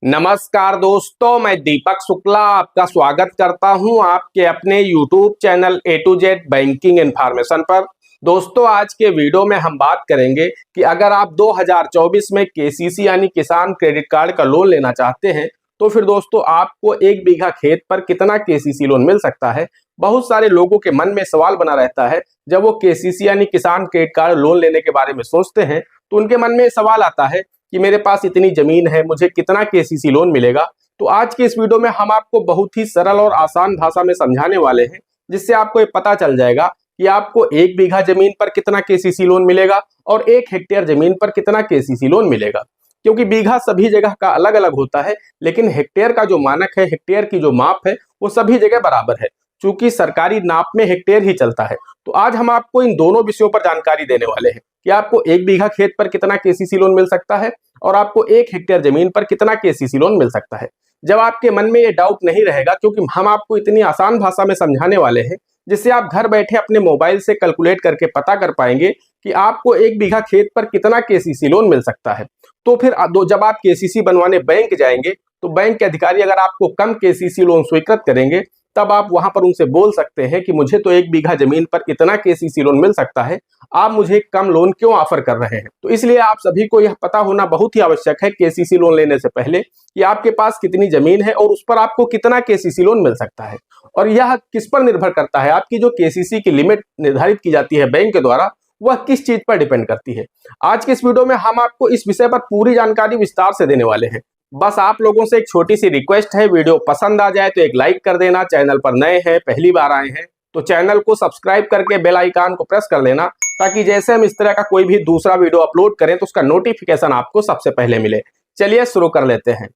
नमस्कार दोस्तों, मैं दीपक शुक्ला आपका स्वागत करता हूं आपके अपने YouTube channel A to Z banking information पर। दोस्तों, आज के वीडियो में हम बात करेंगे कि अगर आप 2024 में KCC यानी किसान क्रेडिट कार्ड का लोन लेना चाहते हैं तो फिर दोस्तों आपको 1 बीघा खेत पर कितना KCC लोन मिल सकता है। बहुत सारे लोगों के मन में सवाल बना रहता है, जब वो KCC यानी किसान क्रेडिट कार्ड लोन लेने के बारे में सोचते हैं तो उनके मन में सवाल आता है कि मेरे पास इतनी जमीन है, मुझे कितना KCC लोन मिलेगा। तो आज के इस वीडियो में हम आपको बहुत ही सरल और आसान भाषा में समझाने वाले हैं, जिससे आपको ये पता चल जाएगा कि आपको 1 बीघा जमीन पर कितना KCC लोन मिलेगा और 1 हेक्टेयर जमीन पर कितना KCC लोन मिलेगा। क्योंकि बीघा सभी जगह का अलग अलग होता है, लेकिन हेक्टेयर का जो मानक है, हेक्टेयर की जो माप है, वो सभी जगह बराबर है। चूंकि सरकारी नाप में हेक्टेयर ही चलता है, तो आज हम आपको इन दोनों विषयों पर जानकारी देने वाले हैं कि आपको 1 बीघा खेत पर कितना KCC लोन मिल सकता है और आपको 1 हेक्टेयर जमीन पर कितना KCC लोन मिल सकता है। जब आपके मन में ये डाउट नहीं रहेगा, क्योंकि हम आपको इतनी आसान भाषा में समझाने वाले हैं जिससे आप घर बैठे अपने मोबाइल से कैलकुलेट करके पता कर पाएंगे कि आपको 1 बीघा खेत पर कितना KCC लोन मिल सकता है। तो फिर जब आप KCC बनवाने बैंक जाएंगे तो बैंक के अधिकारी अगर आपको कम KCC लोन स्वीकृत करेंगे, तब आप वहां पर उनसे बोल सकते हैं कि मुझे तो 1 बीघा जमीन पर इतना KCC लोन मिल सकता है, आप मुझे कम लोन क्यों ऑफर कर रहे हैं। तो इसलिए आप सभी को यह पता होना बहुत ही आवश्यक है KCC लोन लेने से पहले कि आपके पास कितनी जमीन है और उस पर आपको कितना KCC लोन मिल सकता है। और यह किस पर निर्भर करता है, आपकी जो KCC की लिमिट निर्धारित की जाती है बैंक के द्वारा, वह किस चीज पर डिपेंड करती है। आज के इस वीडियो में हम आपको इस विषय पर पूरी जानकारी विस्तार से देने वाले हैं। बस आप लोगों से एक छोटी सी रिक्वेस्ट है, वीडियो पसंद आ जाए तो एक लाइक कर देना। चैनल पर नए हैं, पहली बार आए हैं तो चैनल को सब्सक्राइब करके बेल आइकन को प्रेस कर लेना, ताकि जैसे हम इस तरह का कोई भी दूसरा वीडियो अपलोड करें तो उसका नोटिफिकेशन आपको सबसे पहले मिले। चलिए शुरू कर लेते हैं।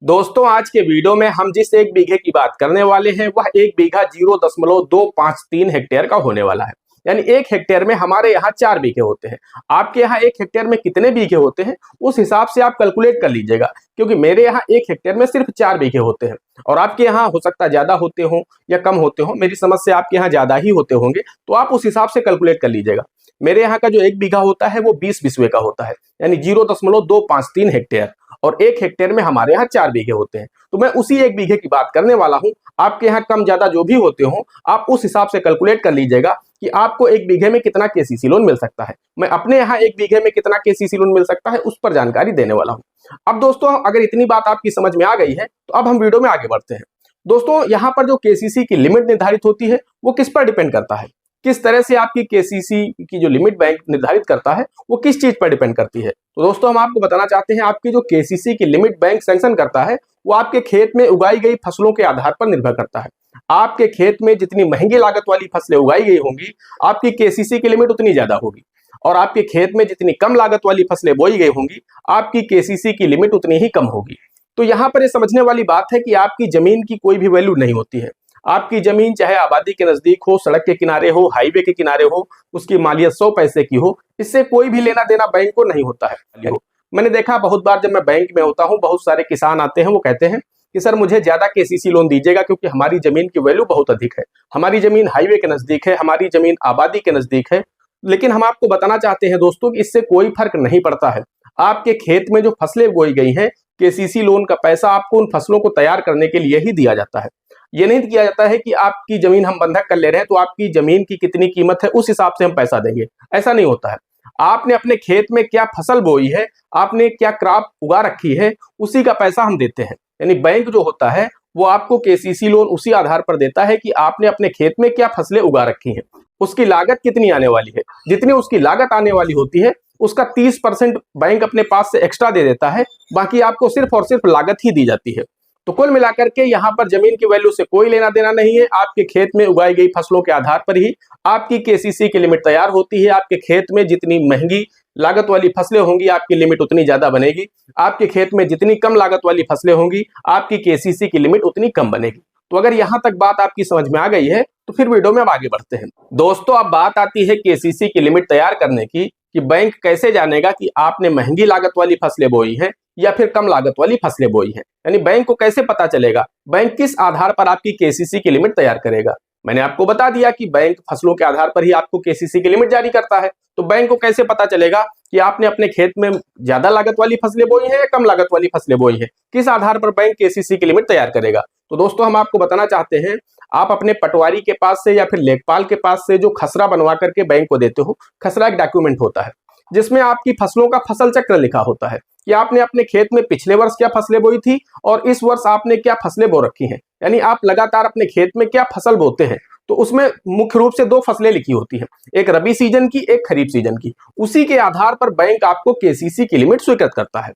दोस्तों, आज के वीडियो में हम जिस 1 बीघे की बात करने वाले हैं वह 1 बीघा 0.253 हेक्टेयर का होने वाला है। यानी 1 हेक्टेयर में हमारे यहाँ 4 बीघे होते हैं। आपके यहाँ 1 हेक्टेयर में कितने बीघे होते हैं उस हिसाब से आप कैलकुलेट कर लीजिएगा, क्योंकि मेरे यहाँ 1 हेक्टेयर में सिर्फ 4 बीघे होते हैं और आपके यहाँ हो सकता है ज्यादा होते हो या कम होते हो। मेरी समझ से आपके यहाँ ज्यादा ही होते होंगे, तो आप उस हिसाब से कैलकुलेट कर लीजिएगा। मेरे यहाँ का जो 1 बीघा होता है वो 20 बिस्वे का होता है, यानी 0.253 हेक्टेयर, और 1 हेक्टेयर में हमारे यहाँ 4 बीघे होते हैं। तो मैं उसी 1 बीघे की बात करने वाला हूँ। आपके यहाँ कम ज्यादा जो भी होते हो, आप उस हिसाब से कैलकुलेट कर लीजिएगा कि आपको 1 बीघे में कितना KCC लोन मिल सकता है। मैं अपने यहाँ 1 बीघे में कितना KCC लोन मिल सकता है उस पर जानकारी देने वाला हूँ। अब दोस्तों, अगर इतनी बात आपकी समझ में आ गई है तो अब हम वीडियो में आगे बढ़ते हैं। दोस्तों, यहाँ पर जो KCC की लिमिट निर्धारित होती है वो किस पर डिपेंड करता है, किस तरह से आपकी KCC की जो लिमिट बैंक निर्धारित करता है वो किस चीज पर डिपेंड करती है। तो दोस्तों, हम आपको बताना चाहते हैं, आपकी जो KCC की लिमिट बैंक सैंक्शन करता है वो आपके खेत में उगाई गई फसलों के आधार पर निर्भर करता है। आपके खेत में जितनी महंगी लागत वाली फसलें उगाई गई होंगी, आपकी KCC की लिमिट उतनी ज्यादा होगी, और आपके खेत में जितनी कम लागत वाली फसलें बोई गई होंगी, आपकी KCC की लिमिट उतनी ही कम होगी। तो यहाँ पर ये समझने वाली बात है कि आपकी जमीन की कोई भी वैल्यू नहीं होती है। आपकी जमीन चाहे आबादी के नजदीक हो, सड़क के किनारे हो, हाईवे के किनारे हो, उसकी मालियत 100 पैसे की हो, इससे कोई भी लेना देना बैंक को नहीं होता है। मैंने देखा बहुत बार जब मैं बैंक में होता हूँ, बहुत सारे किसान आते हैं, वो कहते हैं कि सर मुझे ज्यादा KCC लोन दीजिएगा, क्योंकि हमारी जमीन की वैल्यू बहुत अधिक है, हमारी जमीन हाईवे के नजदीक है, हमारी जमीन आबादी के नजदीक है। लेकिन हम आपको बताना चाहते हैं दोस्तों कि इससे कोई फर्क नहीं पड़ता है। आपके खेत में जो फसलें बोई गई हैं, KCC लोन का पैसा आपको उन फसलों को तैयार करने के लिए ही दिया जाता है। ये नहीं किया जाता है कि आपकी जमीन हम बंधक कर ले रहे हैं तो आपकी जमीन की कितनी कीमत है उस हिसाब से हम पैसा देंगे, ऐसा नहीं होता है। आपने अपने खेत में क्या फसल बोई है, आपने क्या क्रॉप उगा रखी है, उसी का पैसा हम देते हैं। यानी बैंक जो होता है वो आपको KCC लोन उसी आधार पर देता है कि आपने अपने खेत में क्या फसलें उगा रखी हैं, उसकी लागत कितनी आने वाली है। जितनी उसकी लागत आने वाली होती है उसका 30% बैंक अपने पास से एक्स्ट्रा दे देता है, बाकी आपको सिर्फ और सिर्फ लागत ही दी जाती है। तो कुल मिलाकर के यहाँ पर जमीन की वैल्यू से कोई लेना देना नहीं है। आपके खेत में उगाई गई फसलों के आधार पर ही आपकी KCC की लिमिट तैयार होती है। आपके खेत में जितनी महंगी लागत वाली फसलें होंगी, आपकी लिमिट उतनी ज्यादा बनेगी। आपके खेत में जितनी कम लागत वाली फसलें होंगी, आपकी KCC की लिमिट उतनी कम बनेगी। तो अगर यहाँ तक बात आपकी समझ में आ गई है तो फिर वीडियो में अब आगे बढ़ते हैं। दोस्तों, अब बात आती है KCC की लिमिट तैयार करने की, कि बैंक कैसे जानेगा कि आपने महंगी लागत वाली फसलें बोई है या फिर कम लागत वाली फसलें बोई है। यानी बैंक को कैसे पता चलेगा, बैंक किस आधार पर आपकी KCC की लिमिट तैयार करेगा। मैंने आपको बता दिया कि बैंक फसलों के आधार पर ही आपको केसीसी की लिमिट जारी करता है। तो बैंक को कैसे पता चलेगा कि आपने अपने खेत में ज्यादा लागत वाली फसलें बोई हैं या कम लागत वाली फसलें बोई हैं? किस आधार पर बैंक केसीसी की लिमिट तैयार करेगा? तो दोस्तों हम आपको बताना चाहते हैं, आप अपने पटवारी के पास से या फिर लेखपाल के पास से जो खसरा बनवा करके बैंक को देते हो, खसरा एक डॉक्यूमेंट होता है जिसमें आपकी फसलों का फसल चक्र लिखा होता है कि आपने अपने खेत में पिछले वर्ष क्या फसलें बोई थी और इस वर्ष आपने क्या फसलें बो रखी हैं, यानी आप लगातार अपने खेत में क्या फसल बोते हैं। तो उसमें मुख्य रूप से दो फसलें लिखी होती हैं, एक रबी सीजन की, एक खरीफ सीजन की। उसी के आधार पर बैंक आपको केसीसी की लिमिट स्वीकृत करता है।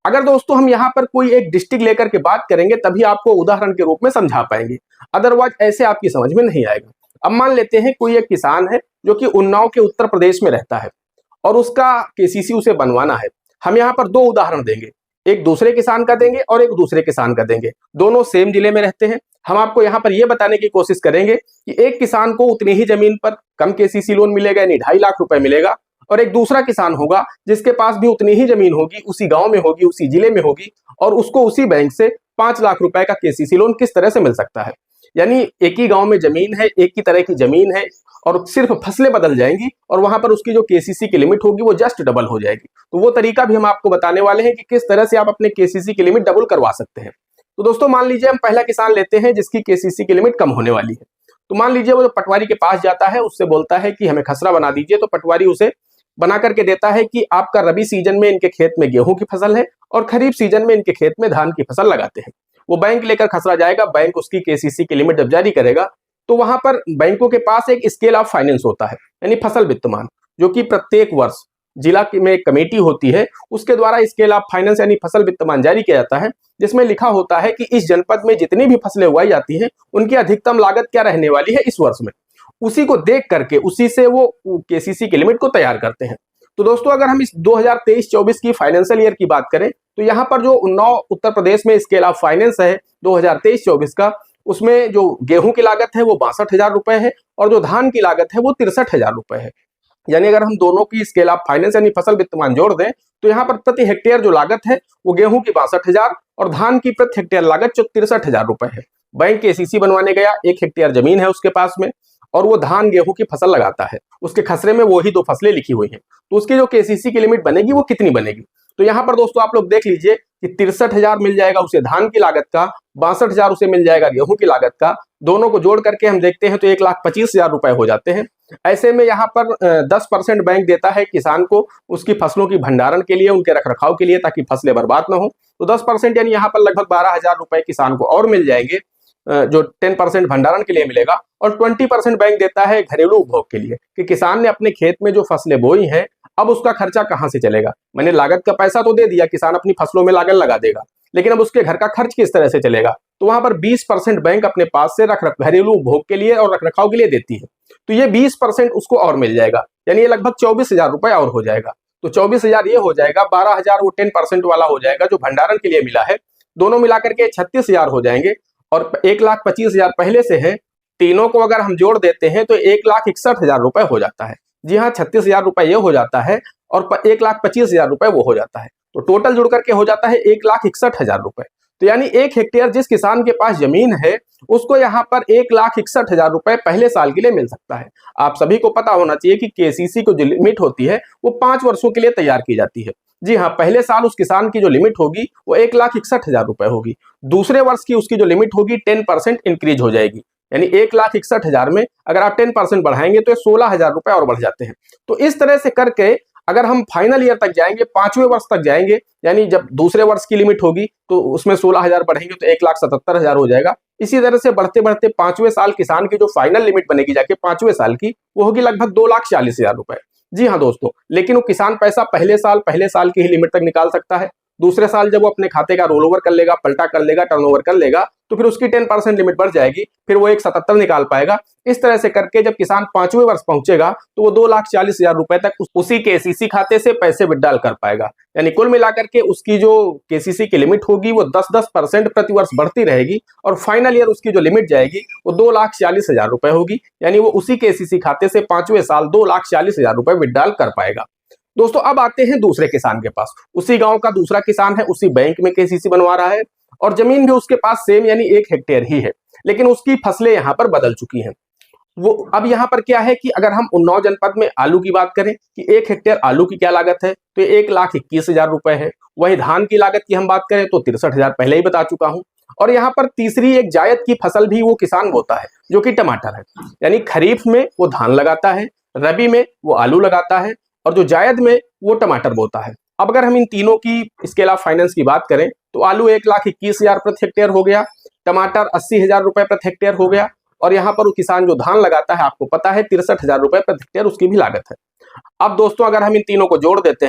अगर दोस्तों हम यहाँ पर कोई एक डिस्ट्रिक्ट लेकर के बात करेंगे तभी आपको उदाहरण के रूप में समझा पाएंगे, अदरवाइज ऐसे आपकी समझ में नहीं आएगा। अब मान लेते हैं कोई एक किसान है जो कि उन्नाव के उत्तर प्रदेश में रहता है और उसका केसीसी उसे बनवाना है। हम यहाँ पर दो उदाहरण देंगे, एक दूसरे किसान का देंगे और एक दूसरे किसान का देंगे। दोनों सेम जिले में रहते हैं। हम आपको यहाँ पर यह बताने की कोशिश करेंगे कि एक किसान को उतनी ही जमीन पर कम केसीसी लोन मिलेगा, यानी 2.5 लाख रुपए मिलेगा, और एक दूसरा किसान होगा जिसके पास भी उतनी ही जमीन होगी, उसी गांव में होगी, उसी जिले में होगी, और उसको उसी बैंक से 5 लाख रुपए का केसीसी लोन किस तरह से मिल सकता है। यानी एक ही गांव में जमीन है, एक ही तरह की जमीन है, और सिर्फ फसलें बदल जाएंगी और वहां पर उसकी जो केसीसी की लिमिट होगी वो जस्ट डबल हो जाएगी। तो वो तरीका भी हम आपको बताने वाले हैं कि किस तरह से आप अपने केसीसी की लिमिट डबल करवा सकते हैं। तो दोस्तों मान लीजिए हम पहला किसान लेते हैं जिसकी केसीसी की लिमिट कम होने वाली है। तो मान लीजिए वो पटवारी के पास जाता है, उससे बोलता है कि हमें खसरा बना दीजिए। तो पटवारी उसे बना करके देता है कि आपका रबी सीजन में इनके खेत में गेहूं की फसल है और खरीफ सीजन में इनके खेत में धान की फसल लगाते हैं। वो बैंक लेकर खसरा जाएगा, बैंक उसकी केसीसी की लिमिट जब जारी करेगा तो वहां पर बैंकों के पास एक स्केल ऑफ फाइनेंस होता है, यानी फसल वित्तमान, जो कि प्रत्येक वर्ष जिला में एक कमेटी होती है, उसके द्वारा स्केल ऑफ फाइनेंस यानी फसल वित्तमान जारी किया जाता है, जिसमें लिखा होता है कि इस जनपद में जितनी भी फसलें उगाई जाती हैं उनकी अधिकतम लागत क्या रहने वाली है इस वर्ष में। उसी को देख करके उसी से वो केसीसी की लिमिट को तैयार करते हैं। तो दोस्तों अगर हम इस 2023-24 की फाइनेंशियल ईयर की बात करें तो यहाँ पर जो उन्नाव उत्तर प्रदेश में स्केल ऑफ फाइनेंस है 2023-24 का, उसमें जो गेहूं की लागत है वो 62,000 रुपए है और जो धान की लागत है वो 63,000 रुपए है। यानी अगर हम दोनों की स्केल ऑफ फाइनेंस यानी फसल वित्तमान जोड़ दें तो यहाँ पर प्रति हेक्टेयर जो लागत है वो गेहूं की 62,000 और धान की प्रति हेक्टेयर लागत जो 63,000 रुपए है। बैंक केसीसी बनवाने गया, 1 हेक्टेयर जमीन है उसके पास में और वो धान गेहूं की फसल लगाता है, उसके खसरे में वो ही दो फसलें लिखी हुई हैं। तो उसकी जो केसीसी की लिमिट बनेगी वो कितनी बनेगी? तो यहाँ पर दोस्तों आप लोग देख लीजिए कि 63,000 मिल जाएगा उसे धान की लागत का, 62,000 उसे मिल जाएगा गेहूं की लागत का। दोनों को जोड़ करके हम देखते हैं तो 1,25,000 रुपए हो जाते हैं। ऐसे में यहाँ पर 10% बैंक देता है किसान को उसकी फसलों की भंडारण के लिए, उनके रखरखाव के लिए, ताकि फसलें बर्बाद ना हो। तो 10% यानी यहाँ पर लगभग 12,000 रुपए किसान को और मिल जाएंगे, जो 10% भंडारण के लिए मिलेगा, और 20% बैंक देता है घरेलू उपभोग के लिए कि किसान ने अपने खेत में जो फसलें बोई हैं अब उसका खर्चा कहां से चलेगा। मैंने लागत का पैसा तो दे दिया, किसान अपनी फसलों में लागत लगा देगा, लेकिन अब उसके घर का खर्च किस तरह से चलेगा। तो वहां पर 20% बैंक अपने पास से घरेलू उपभोग के लिए और रखरखाव के लिए देती है। तो ये 20% उसको और मिल जाएगा, यानी ये लगभग 24,000 रुपए और हो जाएगा। तो 24,000 ये हो जाएगा, 12,000 वो 10% वाला हो जाएगा जो भंडारण के लिए मिला है, दोनों मिलाकर के 36,000 हो जाएंगे। और 1,25,000 पहले से है, तीनों को अगर हम जोड़ देते हैं तो 1,61,000 रुपए हो जाता है। जी हाँ, 36,000 रुपए ये हो जाता है और 1,25,000 रुपए वो हो जाता है। तो टोटल जुड़ करके हो जाता है 1,61,000 रुपए। तो यानी 1 हेक्टेयर जिस किसान के पास जमीन है उसको यहाँ पर 1,61,000 रुपए पहले साल के लिए मिल सकता है। आप सभी को पता होना चाहिए कि केसीसी को जो लिमिट होती है वो 5 वर्षों के लिए तैयार की जाती है। जी हाँ, पहले साल उस किसान की जो लिमिट होगी वो 1,61,000 रुपए होगी। दूसरे वर्ष की उसकी जो लिमिट होगी 10% इंक्रीज हो जाएगी, यानी 1,61,000 में अगर आप 10% बढ़ाएंगे तो 16,000 रुपए और बढ़ जाते हैं। तो इस तरह से करके अगर हम फाइनल ईयर तक जाएंगे, 5वें वर्ष तक जाएंगे, यानी जब दूसरे वर्ष की लिमिट होगी तो उसमें 16,000 बढ़ेंगे तो 1,77,000 हो जाएगा। इसी तरह से बढ़ते बढ़ते 5वें साल किसान की जो फाइनल लिमिट बनेगी जाके 5वें साल की, वो होगी लगभग 2,40,000 रुपए। जी हाँ दोस्तों, लेकिन वो किसान पैसा पहले साल की ही लिमिट तक निकाल सकता है। दूसरे साल जब वो अपने खाते का रोल ओवर कर लेगा, पलटा कर लेगा, टर्नओवर कर लेगा, तो फिर उसकी 10% लिमिट बढ़ जाएगी, फिर वो 1,77 निकाल पाएगा। इस तरह से करके जब किसान 5वें वर्ष पहुंचेगा तो वो 2,40,000 रुपए तक उसी केसीसी खाते से पैसे विड्रॉल कर पाएगा। यानी कुल मिलाकर के उसकी जो केसीसी की लिमिट होगी वो 10% प्रति वर्ष बढ़ती रहेगी और फाइनल ईयर उसकी जो लिमिट जाएगी वो 2,40,000 रुपए होगी। यानी वो उसी केसीसी खाते से 5वें साल 2,40,000 रुपए विड्रॉल कर पाएगा। दोस्तों अब आते हैं दूसरे किसान के पास। उसी गांव का दूसरा किसान है, उसी बैंक में केसीसी बनवा रहा है और जमीन भी उसके पास सेम यानी 1 हेक्टेयर ही है, लेकिन उसकी फसलें यहाँ पर बदल चुकी हैं। वो अब यहाँ पर क्या है कि अगर हम उन्नाव जनपद में आलू की बात करें कि 1 हेक्टेयर आलू की क्या लागत है, तो 1,21,000 रुपए है। वही धान की लागत की हम बात करें तो 63,000 पहले ही बता चुका हूं। और यहाँ पर तीसरी एक जायद की फसल भी वो किसान बोता है जो कि टमाटर है। यानी खरीफ में वो धान लगाता है, रबी में वो आलू लगाता है और जो जायद में वो टमाटर बोता है। अब अगर हम इन तीनों की स्केल ऑफ फाइनेंस की बात करें तो आलू 1,21,000 प्रति हेक्टेयर हो गया, टमाटर 80,000 रुपए प्रति हेक्टेयर हो गया और यहाँ पर वो किसान जो धान लगाता है आपको पता है 63,000 रुपए प्रति हेक्टेयर उसकी भी लागत है। अब दोस्तों अगर हम इन तीनों को जोड़ देते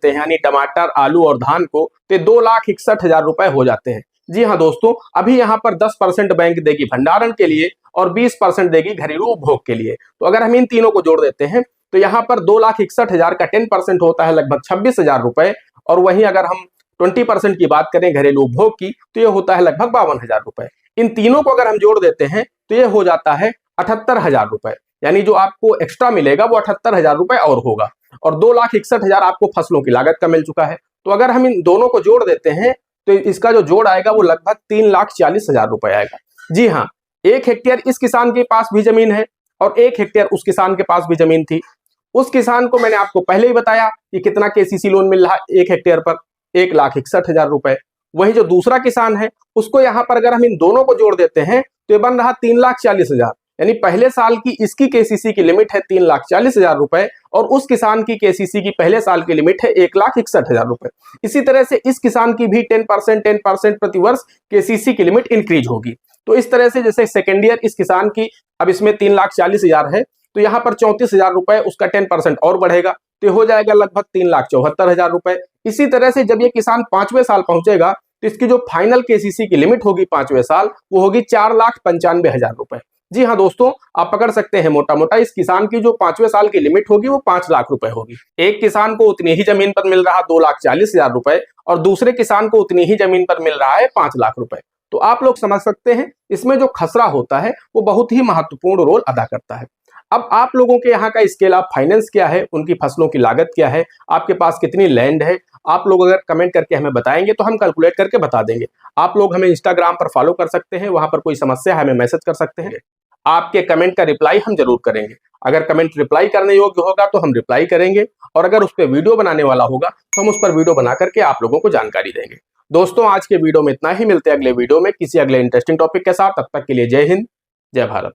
हैं यानी टमाटर, आलू और धान को, तो 2,61,000 रुपए हो जाते हैं। जी हाँ दोस्तों, अभी यहाँ पर 10% बैंक देगी भंडारण के लिए और 20% देगी घरेलू उपभोग के लिए। तो अगर हम इन तीनों को जोड़ देते हैं तो यहाँ पर 2,61,000 का 10% होता है लगभग 26,000 रुपए और वहीं अगर हम 20% की बात करें घरेलू उपभोग की तो ये होता है लगभग 52,000 रुपए। इन तीनों को अगर हम जोड़ देते हैं तो ये हो जाता है 78,000 रुपए। यानी जो आपको एक्स्ट्रा मिलेगा वो 78,000 रुपए और होगा और 2,61,000 आपको फसलों की लागत का मिल चुका है। तो अगर हम इन दोनों को जोड़ देते हैं तो इसका जो जोड़ आएगा वो लगभग 3,40,000 रुपए आएगा। जी हाँ, 1 हेक्टेयर इस किसान के पास भी जमीन है और 1 हेक्टेयर उस किसान के पास भी जमीन थी। उस किसान को मैंने आपको पहले ही बताया कि कितना केसीसी लोन मिल रहा है 1 हेक्टेयर पर, 1,61,000 रुपए। वही जो दूसरा किसान है उसको यहाँ पर अगर हम इन दोनों को जोड़ देते हैं तो ये बन रहा 3,40,000। यानी पहले साल की इसकी केसीसी की लिमिट है 3,40,000 रुपए और उस किसान की केसीसी की पहले साल की लिमिट है 1,61,000 रुपए। इसी तरह से इस किसान की भी 10% प्रति वर्ष केसीसी की लिमिट इंक्रीज होगी। तो इस तरह से जैसे सेकेंड ईयर इस किसान की अब इसमें 3,40,000 है तो यहाँ पर 34,000 रुपए उसका 10% और बढ़ेगा तो हो जाएगा लगभग 3,74,000 रुपए। इसी तरह से जब ये किसान 5वें साल पहुंचेगा तो इसकी जो फाइनल केसीसी की लिमिट होगी 5वें साल वो होगी 4,95,000 रुपए। जी हाँ दोस्तों, आप पकड़ सकते हैं मोटा मोटा इस किसान की जो 5वें साल की लिमिट होगी वो 5 लाख रुपए होगी। एक किसान को उतनी ही जमीन पर मिल रहा 2,40,000 रुपए और दूसरे किसान को उतनी ही जमीन पर मिल रहा है 5 लाख रुपए। तो आप लोग समझ सकते हैं इसमें जो खसरा होता है वो बहुत ही महत्वपूर्ण रोल अदा करता है। अब आप लोगों के यहाँ का स्केल ऑफ फाइनेंस क्या है, उनकी फसलों की लागत क्या है, आपके पास कितनी लैंड है, आप लोग अगर कमेंट करके हमें बताएंगे तो हम कैलकुलेट करके बता देंगे। आप लोग हमें इंस्टाग्राम पर फॉलो कर सकते हैं, वहां पर कोई समस्या है हमें मैसेज कर सकते हैं। आपके कमेंट का रिप्लाई हम जरूर करेंगे। अगर कमेंट रिप्लाई करने योग्य होगा तो हम रिप्लाई करेंगे और अगर उस पर वीडियो बनाने वाला होगा तो हम उस पर वीडियो बना करके आप लोगों को जानकारी देंगे। दोस्तों आज के वीडियो में इतना ही, मिलते हैं अगले वीडियो में किसी अगले इंटरेस्टिंग टॉपिक के साथ। तब तक के लिए जय हिंद, जय भारत।